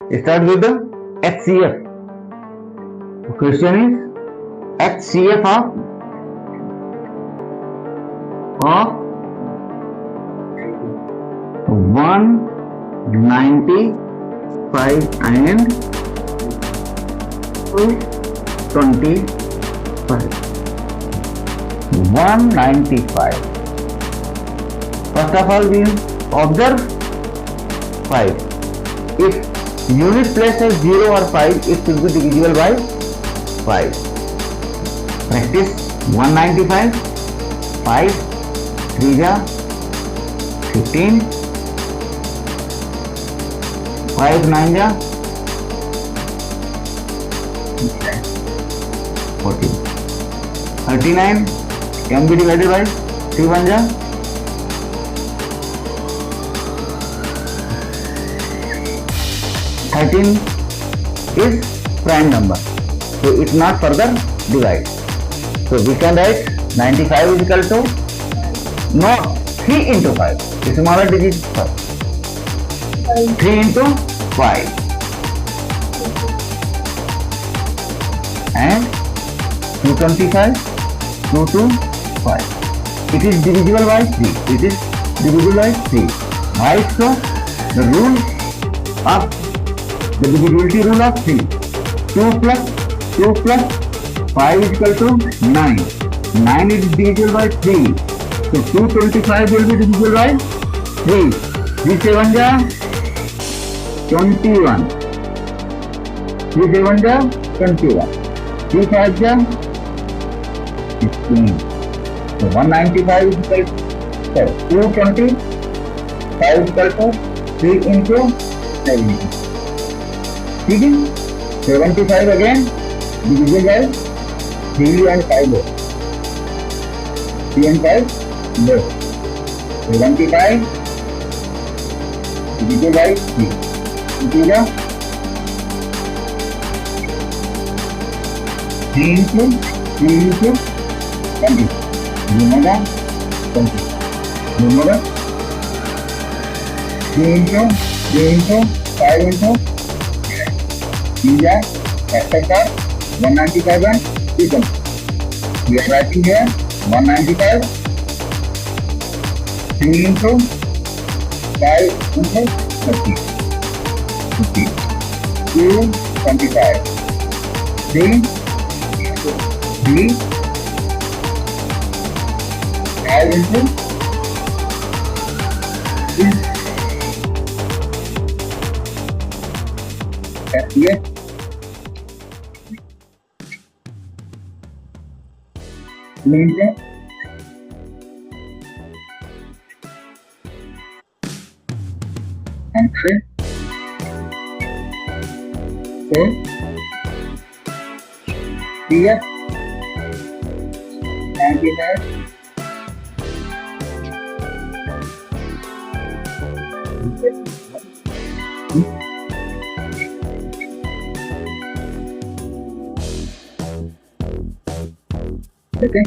Start with the HCF. The question is HCF of 195 and 225. 195. First of all, we observe 5. If unit place is 0 or 5, it should be divisible by 5. Practice 195. 5 3 ja 15. 5 9 ja 14. 39 can be divided by 3 1 ja 13 is prime number, so it's not further divide. So we can write 95 is equal to not 3 into 5. It's smaller digit 5. 3 into 5 and 225 2 to 5. It is divisible by 3. It is divisible by 3. Why so? The rule of the divisibility rule of 3. 2 plus 5 is equal to 9. 9 is divisible by 3. So 225 will be divisible by 3. 3 7 ja 21. 3 7 ja 21. 3 5 ja 16. So 195 is equal to 225 is equal to 3 into 70. ठीक है 75 again divisible by 3 and 5 more. 3 and 5 more. 75 divisible by 3. Into the 3 into 20. Remember 20. Remember 3 into 5 into these are factors are 195 and 320. We are writing here 195 3 into 5 into 30. 50. 225. 3 5 into 3. Yes. Answer. So, P.S. 99. Okay.